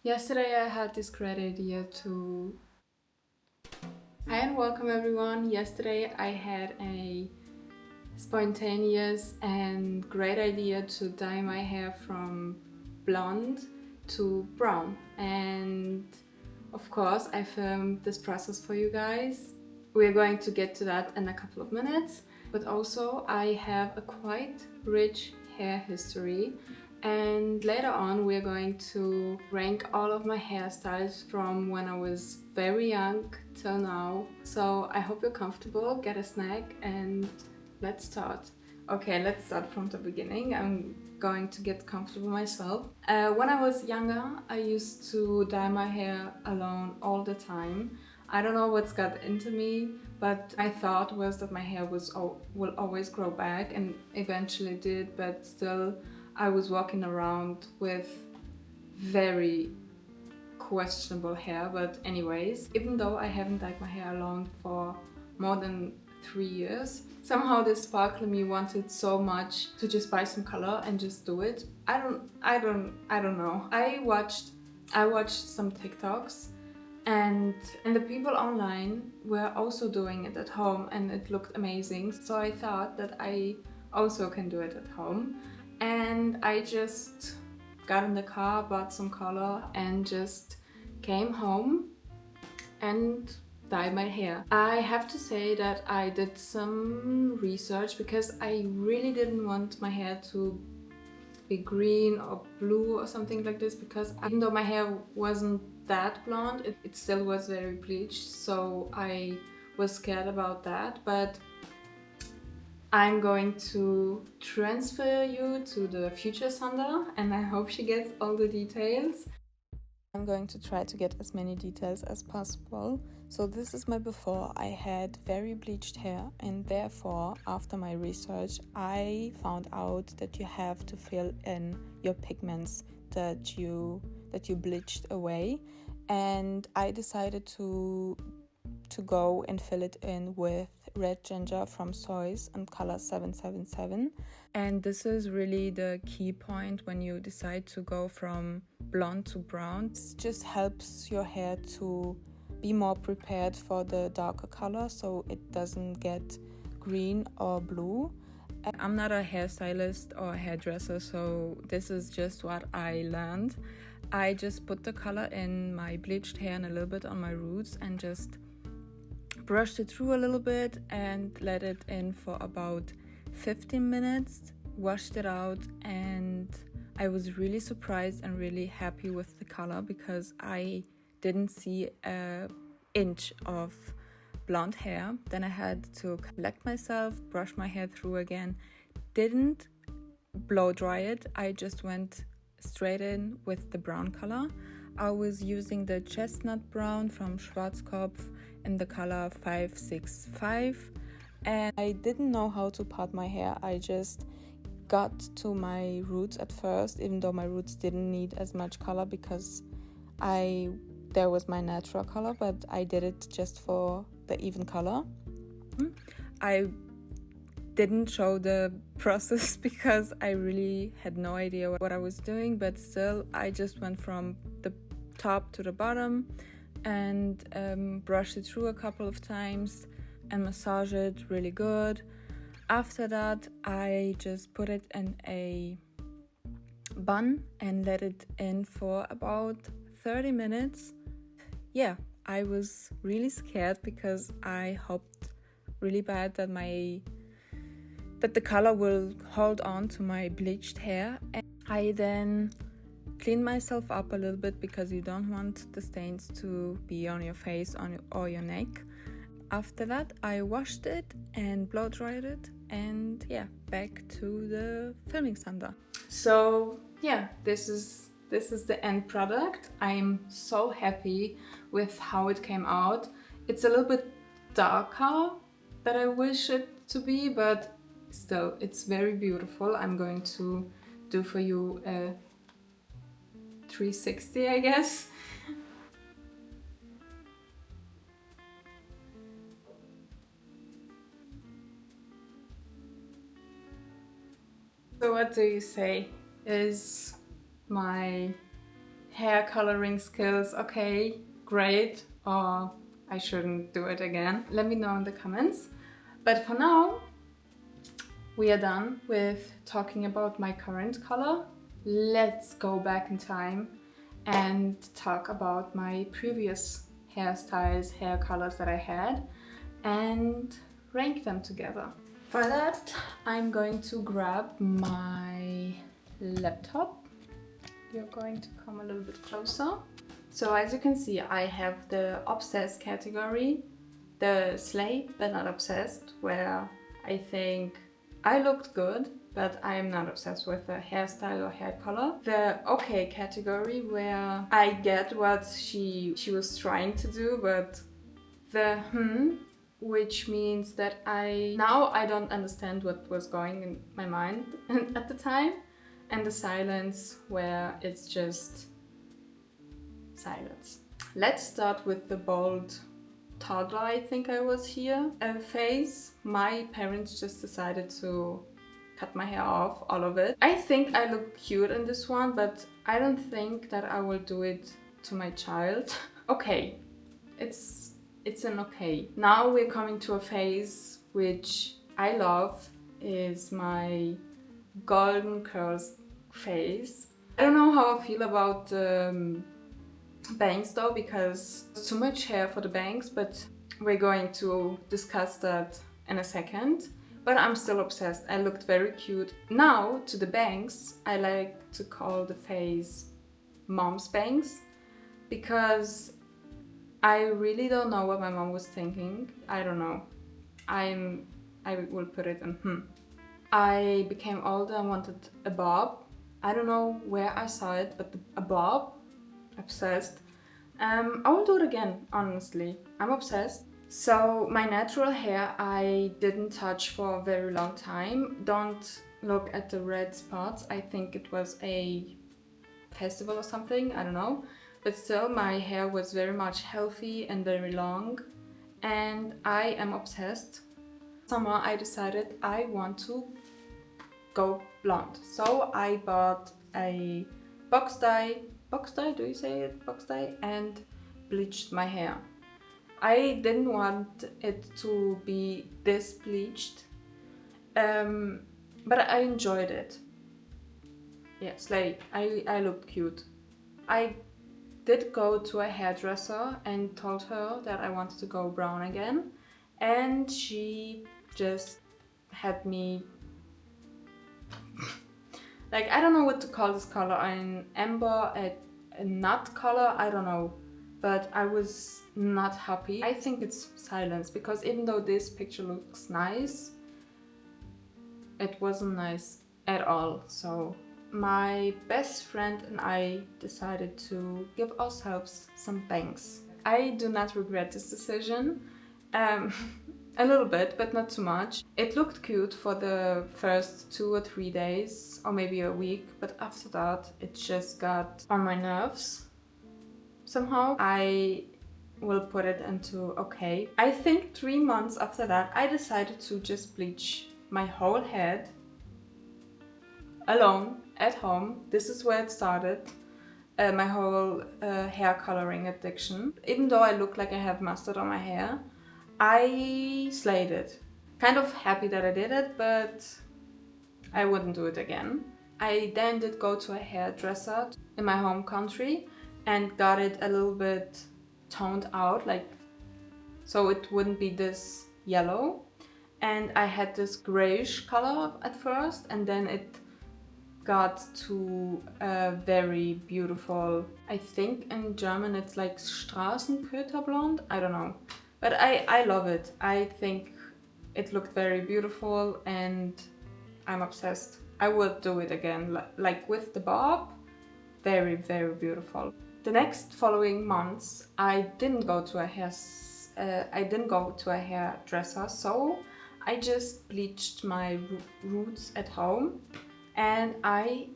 Yesterday I had this great idea to... Hi and welcome everyone. Yesterday I had a spontaneous and great idea to dye my hair from blonde to brown. And of course I filmed this process for you guys. We're going to get to that in a couple of minutes. But also I have a quite rich hair history. And later on we're going to rank all of my hairstyles from when I was very young till now. So I hope you're comfortable, get a snack and let's start. Okay, let's start from the beginning. I'm going to get comfortable myself. When I was younger, I used to dye my hair alone all the time. I don't know what's got into me, but my thought was that my hair will always grow back, and eventually did, but still I was walking around with very questionable hair. But anyways, even though I haven't dyed my hair alone for more than 3 years, somehow this sparkle in me wanted so much to just buy some color and just do it. I don't know. I watched some TikToks, and the people online were also doing it at home and it looked amazing. So I thought that I also can do it at home. And I just got in the car, bought some color and just came home and dyed my hair. I have to say that I did some research because I really didn't want my hair to be green or blue or something like this, because even though my hair wasn't that blonde, it still was very bleached, so I was scared about that. But I'm going to transfer you to the future Sandra and I hope she gets all the details. I'm going to try to get as many details as possible. So this is my before. I had very bleached hair, and therefore after my research I found out that you have to fill in your pigments that you bleached away, and I decided to go and fill it in with red ginger from Soys and color 777. And this is really the key point when you decide to go from blonde to brown. It just helps your hair to be more prepared for the darker color, so it doesn't get green or blue. I'm not a hairstylist or a hairdresser, so this is just what I learned. I just put the color in my bleached hair and a little bit on my roots and just brushed it through a little bit and let it in for about 15 minutes, washed it out, and I was really surprised and really happy with the color because I didn't see an inch of blonde hair. Then I had to collect myself, brush my hair through again, didn't blow dry it, I just went straight in with the brown color. I was using the chestnut brown from Schwarzkopf in the color 565, and I didn't know how to part my hair. I just got to my roots at first, even though my roots didn't need as much color because there was my natural color, but I did it just for the even color. I didn't show the process because I really had no idea what I was doing, but still I just went from the top to the bottom and brush it through a couple of times and massage it really good. After that I just put it in a bun and let it in for about 30 minutes. Yeah, I was really scared because I hoped really bad that the color will hold on to my bleached hair. And I then clean myself up a little bit because you don't want the stains to be on your face or your neck. After that I washed it and blow dried it, and yeah, back to the filming Sandra. So yeah, this is the end product. I'm so happy with how it came out. It's a little bit darker than I wish it to be, but still it's very beautiful. I'm going to do for you a 360, I guess. So what do you say? Is my hair coloring skills okay, great, or I shouldn't do it again? Let me know in the comments. But for now, we are done with talking about my current color. Let's go back in time and talk about my previous hairstyles, hair colors that I had, and rank them together. For that, I'm going to grab my laptop. You're going to come a little bit closer. So as you can see, I have the obsessed category, the slay but not obsessed, where I think I looked good, but I am not obsessed with the hairstyle or hair color. The okay category, where I get what she was trying to do, but the which means that I don't understand what was going in my mind at the time, and the silence, where it's just silence. Let's start with the bold toddler, I think I was here, phase. My parents just decided to cut my hair off, all of it. I think I look cute in this one, but I don't think that I will do it to my child. Okay, it's an okay. Now we're coming to a phase which I love, is my golden curls phase. I don't know how I feel about bangs though, because it's too much hair for the bangs, but we're going to discuss that in a second. But I'm still obsessed. I looked very cute. Now to the bangs, I like to call the phase mom's bangs, because I really don't know what my mom was thinking. I don't know. I will put it in I became older and wanted a bob. I don't know where I saw it, but a bob. Obsessed. I will do it again, honestly. I'm obsessed. So my natural hair I didn't touch for a very long time. Don't look at the red spots. I think it was a festival or something, I don't know. But still, my hair was very much healthy and very long, and I am obsessed. Summer I decided I want to go blonde. So I bought a box dye, do you say it? Box dye, and bleached my hair. I didn't want it to be this bleached, but I enjoyed it. Yeah, slay. I looked cute. I did go to a hairdresser and told her that I wanted to go brown again, and she just had me like, I don't know what to call this color, an amber, a nut color, I don't know, but I was not happy. I think it's silence, because even though this picture looks nice, it wasn't nice at all. So my best friend and I decided to give ourselves some bangs. I do not regret this decision. A little bit, but not too much. It looked cute for the first 2 or 3 days, or maybe a week, but after that it just got on my nerves somehow. I will put it into okay. I think 3 months after that I decided to just bleach my whole head alone at home. This is where it started. My whole hair coloring addiction. Even though I look like I have mustard on my hair, I slayed it. Kind of happy that I did it, but I wouldn't do it again. I then did go to a hairdresser in my home country and got it a little bit toned out, like so it wouldn't be this yellow. And I had this grayish color at first, and then it got to a very beautiful, I think in German it's like Straßenköterblond, I don't know. But I love it. I think it looked very beautiful and I'm obsessed. I would do it again, like with the bob. Very, very beautiful. The next following months, I didn't go to a hairdresser, so I just bleached my roots at home, and I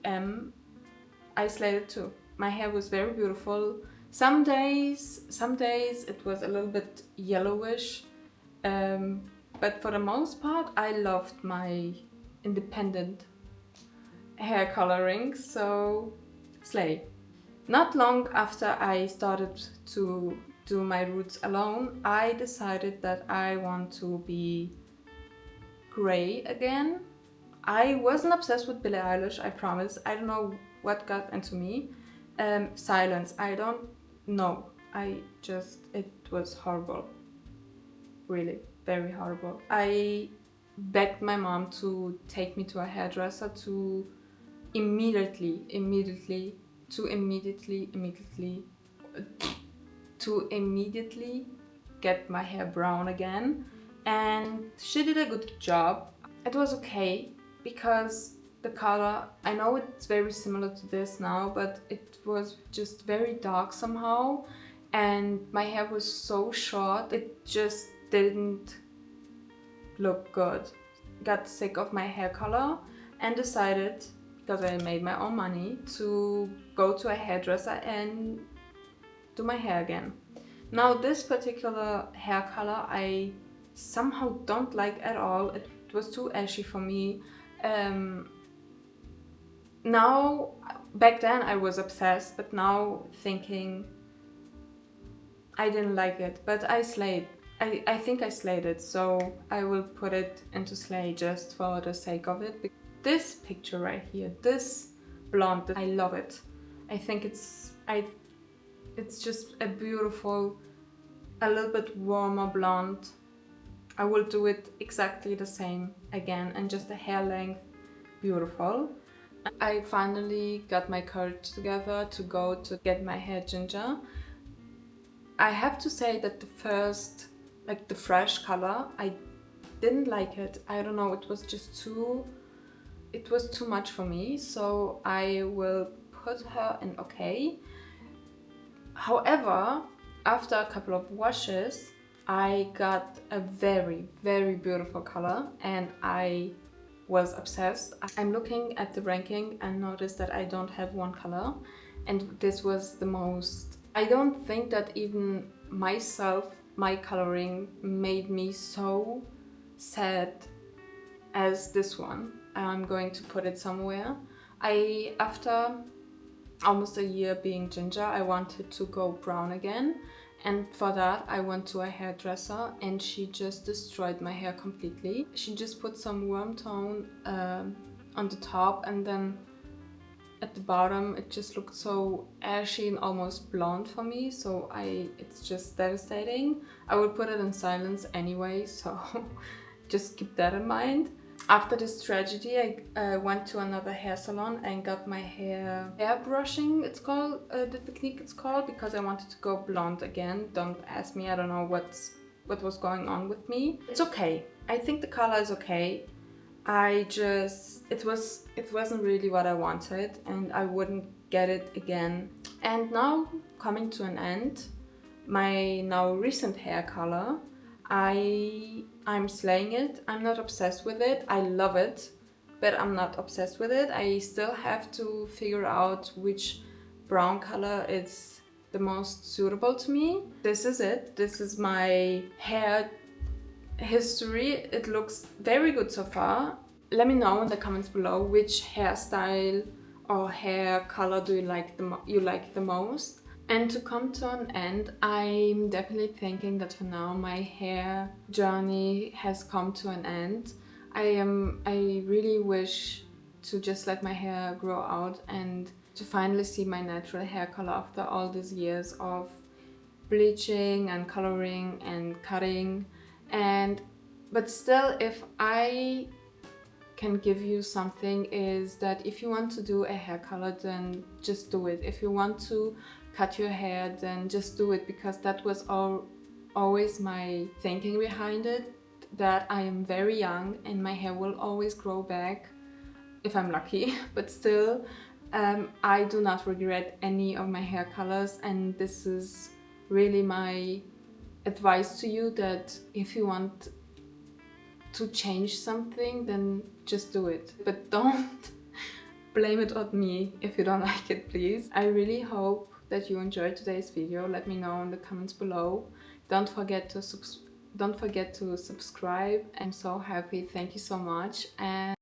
slayed it too. My hair was very beautiful. Some days it was a little bit yellowish, but for the most part I loved my independent hair coloring, so slay. Not long after I started to do my roots alone, I decided that I want to be gray again. I wasn't obsessed with Billie Eilish, I promise. I don't know what got into me. Silence, I don't know. It was horrible. Really, very horrible. I begged my mom to take me to a hairdresser to immediately get my hair brown again, and she did a good job. It was okay because the color, I know it's very similar to this now, but it was just very dark somehow, and my hair was so short, it just didn't look good. Got sick of my hair color and decided, because I made my own money, to go to a hairdresser and do my hair again. Now this particular hair color I somehow don't like at all. It was too ashy for me. Now, back then I was obsessed, but now thinking I didn't like it, but I slayed. I think I slayed it, so I will put it into slay just for the sake of it. This picture right here, this blonde, I love it. I think it's just a beautiful, a little bit warmer blonde. I will do it exactly the same again, and just a hair length, beautiful. I finally got my courage together to go to get my hair ginger. I have to say that the first, like the fresh color, I didn't like it. I don't know, it was too much for me, so I will put her in okay. However, after a couple of washes, I got a very, very beautiful color and I was obsessed. I'm looking at the ranking and noticed that I don't have one color, and this was the most. I don't think that even myself, my coloring made me so sad as this one. I'm going to put it somewhere. After almost a year being ginger, I wanted to go brown again, and for that I went to a hairdresser and she just destroyed my hair completely. She just put some warm tone on the top, and then at the bottom it just looked so ashy and almost blonde for me, so it's just devastating. I would put it in silence anyway, so just keep that in mind. After this tragedy, I went to another hair salon and got my hair brushing, it's called, the technique it's called, because I wanted to go blonde again. Don't ask me, I don't know what was going on with me. It's okay. I think the color is okay. It wasn't really what I wanted, and I wouldn't get it again. And now, coming to an end, my now recent hair color, I'm slaying it. I'm not obsessed with it. I love it, but I'm not obsessed with it. I still have to figure out which brown color is the most suitable to me. This is it. This is my hair history. It looks very good so far. Let me know in the comments below which hairstyle or hair color do you like the most. And to come to an end, I'm definitely thinking that for now my hair journey has come to an end. I really wish to just let my hair grow out and to finally see my natural hair color after all these years of bleaching and coloring and cutting. But still, if I can give you something, is that if you want to do a hair color, then just do it. If you want to cut your hair, then just do it, because that was always my thinking behind it, that I am very young and my hair will always grow back if I'm lucky. But still, I do not regret any of my hair colors, and this is really my advice to you, that if you want to change something, then just do it. But don't blame it on me if you don't like it, please. I really hope that you enjoyed today's video. Let me know in the comments below. Don't forget to subscribe. I'm so happy. Thank you so much. And